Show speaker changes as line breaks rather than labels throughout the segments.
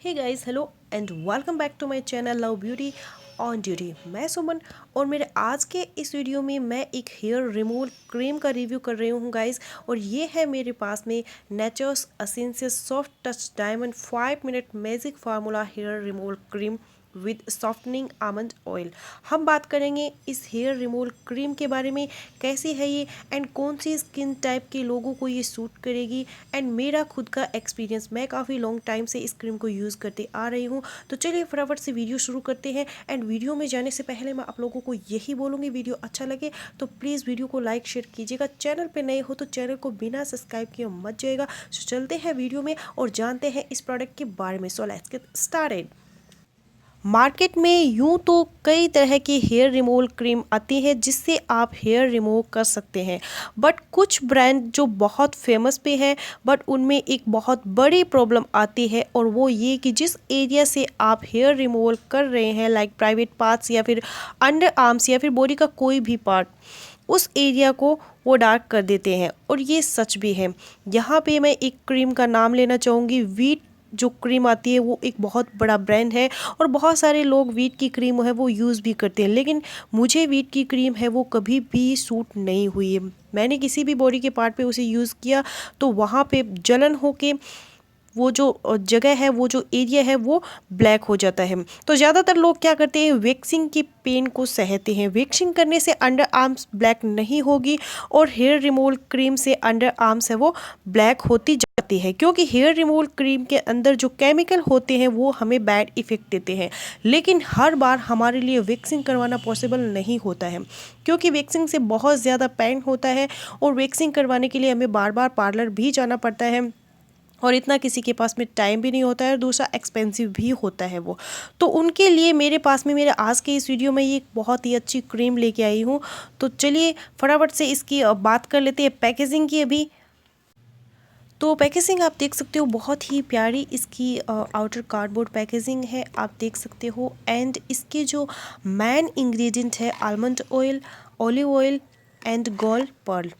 Hey guys, hello and welcome back to my channel love beauty on duty. मैं सुमन और मेरे आज के इस वीडियो में मैं एक हेयर रिमूवल क्रीम का रिव्यू कर रही हूँ गाइस। और ये है मेरे पास में nature's essential soft touch diamond 5 minute magic formula hair removal cream with softening almond oil. हम बात करेंगे इस हेयर रिमूवल क्रीम के बारे में, कैसी है ये एंड कौन सी स्किन टाइप के लोगों को ये सूट करेगी एंड मेरा खुद का एक्सपीरियंस। मैं काफ़ी लॉन्ग टाइम से इस क्रीम को यूज़ करते आ रही हूँ। तो चलिए फटाफट से वीडियो शुरू करते हैं। एंड वीडियो में जाने से पहले मैं आप लोगों को यही बोलूँगी, वीडियो अच्छा लगे तो प्लीज़ वीडियो को लाइक शेयर कीजिएगा। चैनल पे नए हो तो चैनल को बिना सब्सक्राइब किए मत जाएगा। तो चलते हैं वीडियो में और जानते हैं इस प्रोडक्ट के बारे में। So let's get started. Market में यूं तो कई तरह की हेयर रिमूवल क्रीम आती है जिससे आप हेयर रिमूव कर सकते हैं, बट कुछ ब्रांड जो बहुत फेमस पे है, बट उनमें एक बहुत बड़ी प्रॉब्लम आती है और वो ये कि जिस एरिया से आप हेयर रिमूवल कर रहे हैं, लाइक प्राइवेट पार्ट्स या फिर अंडर आर्म्स या फिर बॉडी का कोई भी पार्ट, उस एरिया को वो डार्क कर देते हैं। और ये सच भी है। यहाँ पे मैं एक क्रीम का नाम लेना चाहूँगी। वीट जो क्रीम आती है वो एक बहुत बड़ा ब्रांड है और बहुत सारे लोग वीट की क्रीम है वो यूज़ भी करते हैं, लेकिन मुझे वीट की क्रीम है वो कभी भी सूट नहीं हुई है। मैंने किसी भी बॉडी के पार्ट पे उसे यूज़ किया तो वहाँ पे जलन होके वो जो जगह है, वो जो एरिया है वो ब्लैक हो जाता है। तो ज़्यादातर लोग क्या करते हैं, वैक्सिंग की पेन को सहते हैं। वैक्सिंग करने से अंडर आर्म्स ब्लैक नहीं होगी और हेयर रिमूवल क्रीम से अंडर आर्म्स है वो ब्लैक होती जाती है, क्योंकि हेयर रिमूवल क्रीम के अंदर जो केमिकल होते हैं वो हमें बैड इफेक्ट देते हैं। लेकिन हर बार हमारे लिए वैक्सिंग करवाना पॉसिबल नहीं होता है, क्योंकि वैक्सिंग से बहुत ज़्यादा पेन होता है और वैक्सिंग करवाने के लिए हमें बार बार पार्लर भी जाना पड़ता है और इतना किसी के पास में टाइम भी नहीं होता है और दूसरा एक्सपेंसिव भी होता है वो। तो उनके लिए मेरे पास में मेरे आज के इस वीडियो में ये एक बहुत ही अच्छी क्रीम लेके आई हूँ। तो चलिए फटाफट से इसकी बात कर लेते हैं पैकेजिंग की अभी। तो पैकेजिंग आप देख सकते हो, बहुत ही प्यारी इसकी आउटर कार्डबोर्ड पैकेजिंग है, आप देख सकते हो। एंड इसके जो मेन इंग्रेडिएंट है almond oil, olive oil and gold pearl.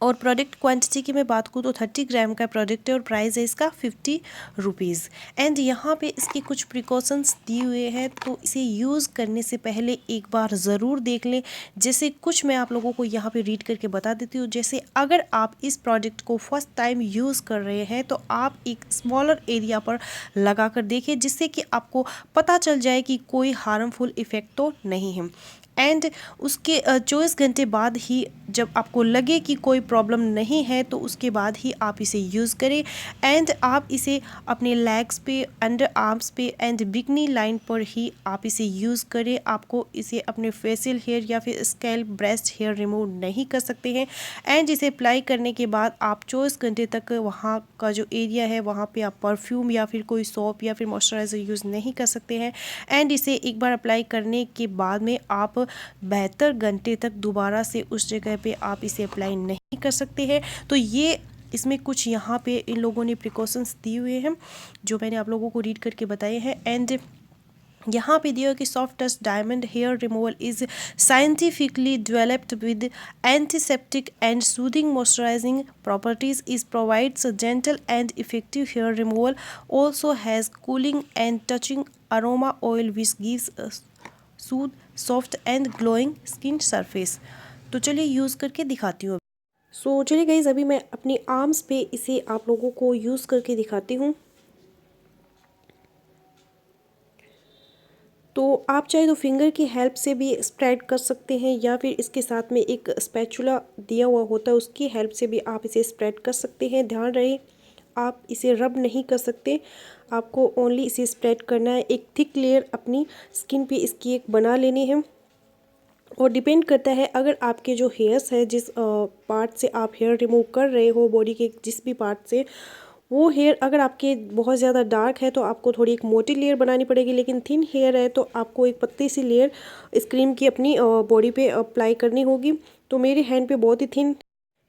और प्रोडक्ट क्वांटिटी की मैं बात करूँ तो 30 ग्राम का प्रोडक्ट है और प्राइस है इसका 50 रुपीज़। एंड यहाँ पे इसके कुछ प्रिकॉशंस दिए हुए हैं, तो इसे यूज़ करने से पहले एक बार ज़रूर देख लें। जैसे कुछ मैं आप लोगों को यहाँ पे रीड करके बता देती हूँ। जैसे अगर आप इस प्रोडक्ट को फर्स्ट टाइम यूज़ कर रहे हैं तो आप एक स्मॉलर एरिया पर लगा कर देखिए, जिससे कि आपको पता चल जाए कि कोई हार्मफुल इफ़ेक्ट तो नहीं है। एंड उसके 24 घंटे बाद ही जब आपको लगे कि कोई प्रॉब्लम नहीं है तो उसके बाद ही आप इसे यूज़ करें। एंड आप इसे अपने लेग्स पे, अंडर आर्म्स पे एंड बिकनी लाइन पर ही आप इसे यूज़ करें। आपको इसे अपने फेशियल हेयर या फिर स्कैल्प, ब्रेस्ट हेयर रिमूव नहीं कर सकते हैं। एंड इसे अप्लाई करने के बाद आप 24 घंटे तक वहाँ का जो एरिया है वहाँ पे आप परफ्यूम या फिर कोई सोप या फिर मॉइस्चराइज़र यूज़ नहीं कर सकते हैं। एंड इसे एक बार अप्लाई करने के बाद में आप 72 घंटे तक दोबारा से उस जगह पे आप इसे अप्लाई नहीं कर सकते हैं। तो ये इसमें कुछ यहाँ पे इन लोगों ने प्रिकॉशंस दिए हुए हैं जो मैंने आप लोगों को रीड करके बताए हैं। एंड यहाँ पे दिया कि soft touch diamond hair removal is scientifically developed with antiseptic and soothing moisturising properties, is provides gentle and effective hair removal, also has cooling and touching aroma oil which gives soothe soft and glowing skin surface. तो चलिए use करके दिखाती हूँ। सो चलिए guys, अभी मैं अपनी arms पे इसे आप लोगों को यूज़ करके दिखाती हूँ। तो आप चाहे तो फिंगर की हेल्प से भी स्प्रेड कर सकते हैं या फिर इसके साथ में एक स्पैचुला दिया हुआ होता है, उसकी हेल्प से भी आप इसे स्प्रेड कर सकते हैं। ध्यान रहे आप इसे रब नहीं कर सकते, आपको ओनली इसे स्प्रेड करना है। एक थिक लेयर अपनी स्किन पे इसकी एक बना लेनी है। और डिपेंड करता है, अगर आपके जो हेयर्स है, जिस पार्ट से आप हेयर रिमूव कर रहे हो बॉडी के जिस भी पार्ट से, वो हेयर अगर आपके बहुत ज़्यादा डार्क है तो आपको थोड़ी एक मोटी लेयर बनानी पड़ेगी। लेकिन थिन हेयर है तो आपको एक पतली सी लेयर इस क्रीम की अपनी बॉडी पे अप्लाई करनी होगी। तो मेरे हैंड पे बहुत ही थिन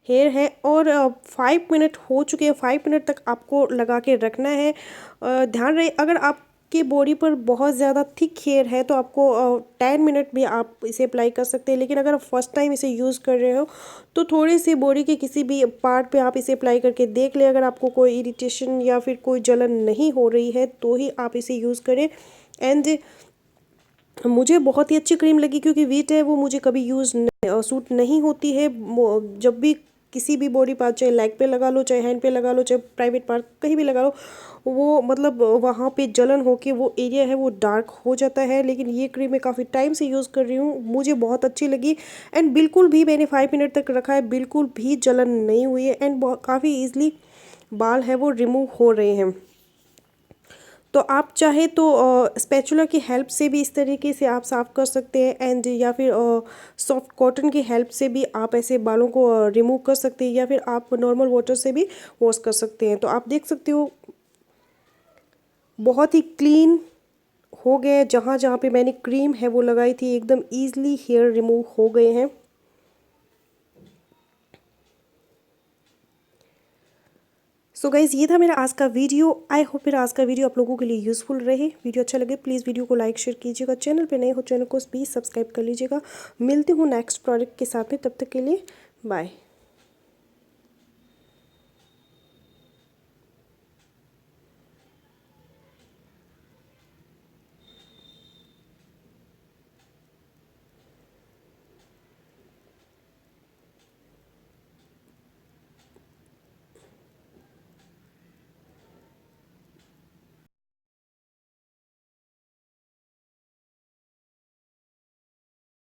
हेयर है और 5 मिनट हो चुके हैं। 5 मिनट तक आपको लगा के रखना है। ध्यान रहे, अगर आप आपकी बॉडी पर बहुत ज़्यादा थिक हेयर है तो आपको 10 मिनट भी आप इसे अप्लाई कर सकते हैं। लेकिन अगर आप फर्स्ट टाइम इसे यूज़ कर रहे हो तो थोड़ी सी बॉडी के किसी भी पार्ट पे आप इसे अप्लाई करके देख लें। अगर आपको कोई इरिटेशन या फिर कोई जलन नहीं हो रही है तो ही आप इसे यूज़ करें। एंड मुझे बहुत ही अच्छी क्रीम लगी क्योंकि वीट है वो मुझे कभी सूट नहीं होती है। जब भी किसी भी बॉडी पार्ट, चाहे लेग पे लगा लो, चाहे हैंड पे लगा लो, चाहे प्राइवेट पार्ट कहीं भी लगा लो, वो मतलब वहाँ पे जलन होके वो एरिया है वो डार्क हो जाता है। लेकिन ये क्रीम मैं काफ़ी टाइम से यूज़ कर रही हूँ, मुझे बहुत अच्छी लगी। एंड बिल्कुल भी मैंने 5 मिनट तक रखा है, बिल्कुल भी जलन नहीं हुई है। एंड काफ़ी ईजिली बाल है वो रिमूव हो रहे हैं। तो आप चाहे तो स्पैचुला की हेल्प से भी इस तरीके से आप साफ़ कर सकते हैं। एंड या फिर सॉफ्ट कॉटन की हेल्प से भी आप ऐसे बालों को रिमूव कर सकते हैं, या फिर आप नॉर्मल वाटर से भी वॉश कर सकते हैं। तो आप देख सकते हो बहुत ही क्लीन हो गए। जहाँ जहाँ पे मैंने क्रीम है वो लगाई थी एकदम ईजिली हेयर रिमूव हो गए हैं। सो गाइज़, ये था मेरा आज का वीडियो। आई होप मेरा आज का वीडियो आप लोगों के लिए यूज़फुल रहे। वीडियो अच्छा लगे प्लीज़ वीडियो को लाइक शेयर कीजिएगा। चैनल पे नए हो चैनल को प्लीज़ सब्सक्राइब कर लीजिएगा। मिलती हूँ नेक्स्ट प्रोडक्ट के साथ में, तब तक के लिए बाय।